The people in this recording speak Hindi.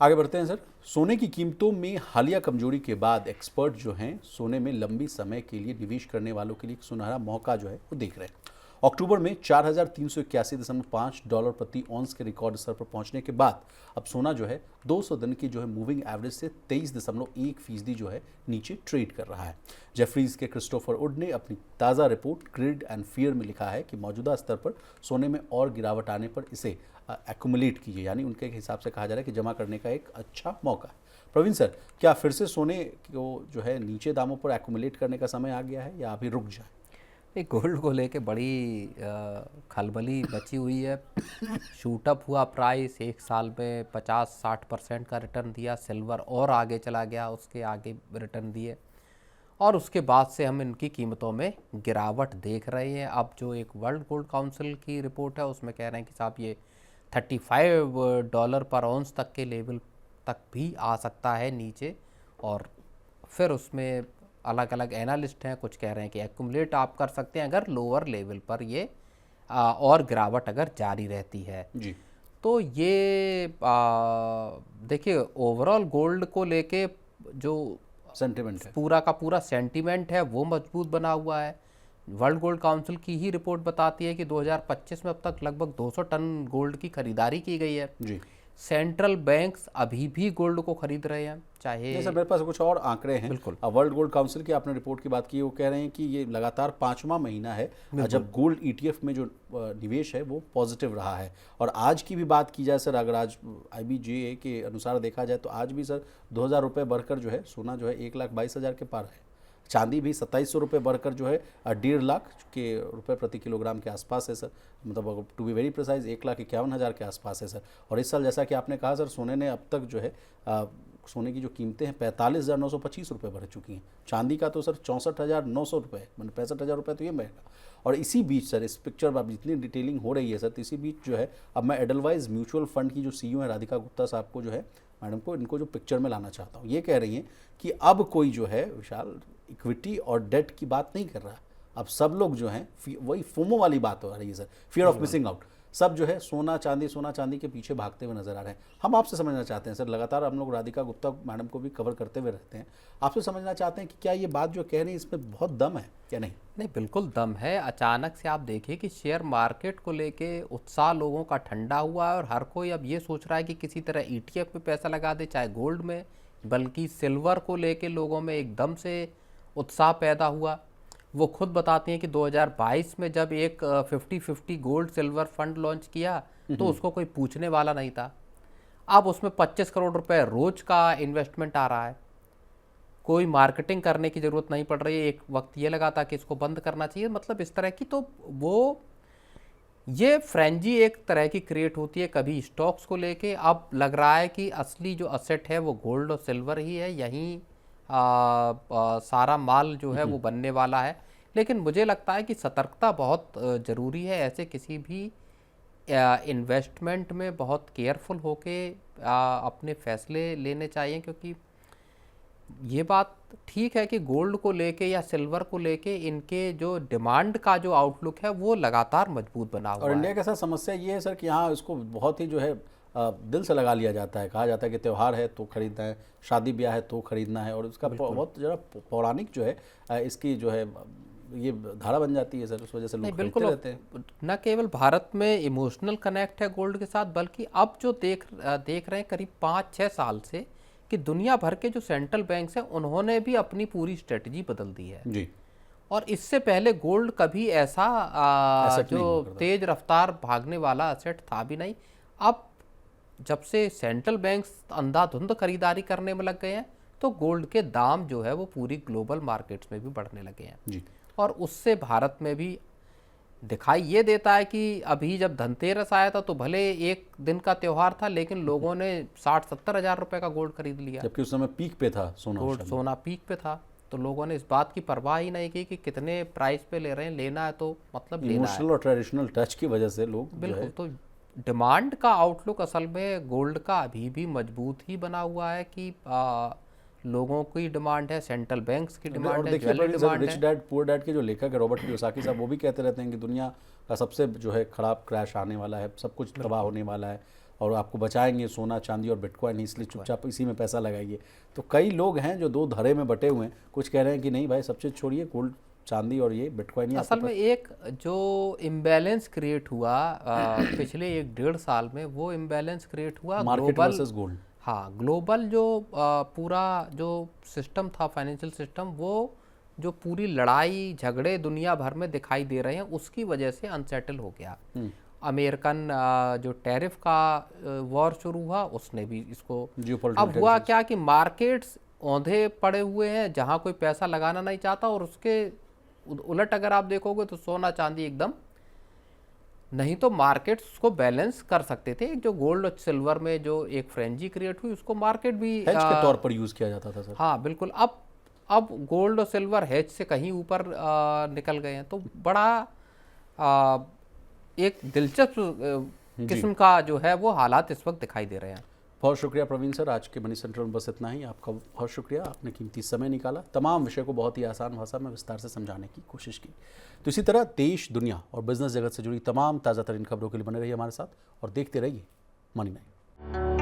आगे बढ़ते हैं सर। सोने की कीमतों में हालिया कमजोरी के बाद एक्सपर्ट जो हैं सोने में लंबी समय के लिए निवेश करने वालों के लिए एक सुनहरा मौका जो है वो देख रहे हैं। अक्टूबर में $4,381.5 प्रति ऑन्स के रिकॉर्ड स्तर पर पहुंचने के बाद अब सोना जो है 200 दिन की जो है मूविंग एवरेज से 23.1% जो है नीचे ट्रेड कर रहा है। जेफरीज के क्रिस्टोफर वुड ने अपनी ताज़ा रिपोर्ट ग्रिड एंड फियर में लिखा है कि मौजूदा स्तर पर सोने में और गिरावट आने पर इसे एक्यूमुलेट कीजिए, यानी उनके हिसाब से कहा जा रहा है कि जमा करने का एक अच्छा मौका है। प्रवीण सर, क्या फिर से सोने को जो है नीचे दामों पर एक्यूमुलेट करने का समय आ गया है या अभी रुक जाए? नहीं, गोल्ड को लेके बड़ी खलबली मची हुई है। शूटअप हुआ प्राइस, एक साल में 50-60% का रिटर्न दिया। सिल्वर और आगे चला गया, उसके आगे रिटर्न दिए, और उसके बाद से हम इनकी कीमतों में गिरावट देख रहे हैं। अब जो एक वर्ल्ड गोल्ड काउंसिल की रिपोर्ट है उसमें कह रहे हैं कि साहब ये $35 पर ऑन्स तक के लेवल तक भी आ सकता है नीचे। और फिर उसमें अलग अलग एनालिस्ट हैं, कुछ कह रहे हैं कि एक्यूमुलेट आप कर सकते हैं अगर लोअर लेवल पर ये और गिरावट अगर जारी रहती है जी। तो ये देखिए, ओवरऑल गोल्ड को लेके जो सेंटिमेंट है, पूरा का पूरा सेंटीमेंट है वो मजबूत बना हुआ है। वर्ल्ड गोल्ड काउंसिल की ही रिपोर्ट बताती है कि 2025 में अब तक लगभग 200 टन गोल्ड की खरीदारी की गई है। जी। सेंट्रल बैंक्स अभी भी गोल्ड को खरीद रहे हैं, चाहे नहीं सर, मेरे पास कुछ और आंकड़े हैं। बिल्कुल। वर्ल्ड गोल्ड काउंसिल की आपने रिपोर्ट की बात की, वो कह रहे हैं कि ये लगातार 5वां महीना है जब गोल्ड ईटीएफ में जो निवेश है वो पॉजिटिव रहा है। और आज की भी बात की जाए सर, अगर आज IBJA के अनुसार देखा जाए तो आज भी सर 2,000 रुपये बढ़कर जो है सोना जो है 1,22,000 के पार है। चांदी भी 2,700 रुपये बढ़कर जो है 1.5 लाख के रुपये प्रति किलोग्राम के आसपास है सर। मतलब टू बी वेरी प्रिसाइज 1,51,000 के आसपास है सर। और इस साल जैसा कि आपने कहा सर, सोने ने अब तक जो है सोने की जो कीमतें हैं 45,925 रुपये बढ़ चुकी हैं। चांदी का तो सर 64,900 रुपये, मतलब 65,000 रुपये तो ये महंगा। और इसी बीच सर, इस पिक्चर में अब जितनी डिटेलिंग हो रही है सर, तो इसी बीच जो है अब मैं एडलवाइज म्यूचुअल फंड की जो CEO है राधिका गुप्ता साहब को जो है, मैडम को, इनको जो पिक्चर में लाना चाहता हूँ। ये कह रही हैं कि अब कोई जो है विशाल इक्विटी और डेट की बात नहीं कर रहा। अब सब लोग जो हैं वही फोमो वाली बात हो रही है sir, fear of missing out. सब जो है सोना चांदी के पीछे भागते हुए नजर आ रहे हैं। हम आपसे समझना चाहते हैं सर, लगातार हम लोग राधिका गुप्ता मैडम को भी कवर करते हुए रहते हैं, आपसे समझना चाहते हैं कि क्या ये बात जो कह रही है इसमें बहुत दम है क्या? नहीं नहीं, बिल्कुल दम है। अचानक से आप देखिए कि शेयर मार्केट को लेके उत्साह लोगों का ठंडा हुआ है और हर कोई अब ये सोच रहा है कि किसी तरह ETF में पैसा लगा दे, चाहे गोल्ड में। बल्कि सिल्वर को लेके लोगों में एकदम से उत्साह पैदा हुआ। वो खुद बताती हैं कि 2022 में जब एक 50-50 गोल्ड सिल्वर फंड लॉन्च किया तो उसको कोई पूछने वाला नहीं था। अब उसमें 25 करोड़ रुपए रोज का इन्वेस्टमेंट आ रहा है। कोई मार्केटिंग करने की ज़रूरत नहीं पड़ रही है। एक वक्त ये लगा था कि इसको बंद करना चाहिए, मतलब इस तरह की। तो वो ये फ्रेंजी एक तरह की क्रिएट होती है कभी स्टॉक्स को लेके। अब लग रहा है कि असली जो असेट है वो गोल्ड और सिल्वर ही है, यहीं सारा माल जो है वो बनने वाला है। लेकिन मुझे लगता है कि सतर्कता बहुत ज़रूरी है। ऐसे किसी भी इन्वेस्टमेंट में बहुत केयरफुल होके अपने फैसले लेने चाहिए, क्योंकि ये बात ठीक है कि गोल्ड को लेके या सिल्वर को लेके इनके जो डिमांड का जो आउटलुक है वो लगातार मजबूत बना हुआ है। और इंडिया के साथ समस्या ये है सर कि यहाँ इसको बहुत ही जो है दिल से लगा लिया जाता है। कहा जाता है कि त्यौहार है तो खरीदना है, शादी ब्याह है तो खरीदना है, और इसका बहुत ज़रा पौराणिक जो है इसकी जो है ये धारा बन जाती है सर, उस वजह से लोग खरीदते रहते हैं। न केवल भारत में इमोशनल कनेक्ट है गोल्ड के साथ, बल्कि अब जो देख रहे हैं करीब 5-6 साल से कि दुनिया भर के जो सेंट्रल बैंक्स हैं उन्होंने भी अपनी पूरी स्ट्रेटजी बदल दी है जी। और इससे पहले गोल्ड कभी ऐसा जो तेज रफ्तार भागने वाला असेट था भी नहीं। अब जब से सेंट्रल बैंक्स अंधाधुंध खरीदारी करने में लग गए हैं तो गोल्ड के दाम जो है वो पूरी ग्लोबल मार्केट्स में भी बढ़ने लगे हैं जी। और उससे भारत में भी दिखाई ये देता है कि अभी जब धनतेरस आया था तो भले एक दिन का त्यौहार था, लेकिन लोगों ने 60-70 हज़ार रुपए का गोल्ड खरीद लिया, जबकि उस समय पीक पे था गोल्ड। सोना पीक पे था, तो लोगों ने इस बात की परवाह ही नहीं की कि कितने प्राइस पे ले रहे हैं। लेना है तो मतलब लेना है। इमोशनल और ट्रेडिशनल टच की वजह से लोग बिल्कुल। तो डिमांड का आउटलुक असल में गोल्ड का अभी भी मजबूत ही बना हुआ है कि लोगों की डिमांड है, सेंट्रल बैंक्स की डिमांड है, ज्वेलरी डिमांड है। रिच डैड पुअर डैड के जो लेखक है रॉबर्ट कियोसाकी साहब, वो भी कहते रहते हैं कि दुनिया का सबसे जो है खराब क्रैश आने वाला है, सब कुछ तबाह होने वाला है। और आपको बचाएंगे सोना चांदी और बिटकॉइन, इसलिए चुपचाप इसी में पैसा लगाइए। तो कई लोग हैं जो दो धड़े में बटे हुए हैं, कुछ कह रहे हैं कि नहीं भाई सब चीज़ छोड़िए, गोल्ड चांदी और ये बिटकॉइन ही असल में एक जो इम्बैलेंस क्रिएट हुआ पिछले 1-1.5 साल में, वो इम्बैलेंस क्रिएट हुआ मार्केट ग्लोबल। Versus gold. हाँ, ग्लोबल जो पूरा जो सिस्टम था, फाइनेंशियल सिस्टम, वो जो पूरी लड़ाई झगड़े दुनिया भर में दिखाई दे रहे हैं, उसकी वजह से अनसेटल हो गया। अमेरिकन जो टैरिफ का वॉर शुरू हुआ, उसने भी इसको, अब हुआ क्या कि मार्केट्स औंधे पड़े हुए हैं, जहाँ कोई पैसा लगाना नहीं चाहता, और उसके उलट अगर आप देखोगे तो सोना चांदी एकदम, नहीं तो मार्केट्स उसको बैलेंस कर सकते थे। जो गोल्ड और सिल्वर में जो एक फ्रेंजी क्रिएट हुई, उसको मार्केट भी हेज के तौर पर यूज किया जाता था सर। हाँ बिल्कुल। अब गोल्ड और सिल्वर हेज से कहीं ऊपर निकल गए हैं, तो बड़ा एक दिलचस्प किस्म का जो है वो हालात इस वक्त दिखाई दे रहे हैं। बहुत शुक्रिया प्रवीण सर, आज के मनी सेंट्रल में बस इतना ही। आपका बहुत शुक्रिया, आपने कीमती समय निकाला, तमाम विषय को बहुत ही आसान भाषा में विस्तार से समझाने की कोशिश की। तो इसी तरह देश, दुनिया और बिजनेस जगत से जुड़ी तमाम ताज़ा तरीन खबरों के लिए बने रहिए हमारे साथ और देखते रहिए मनी नाइन।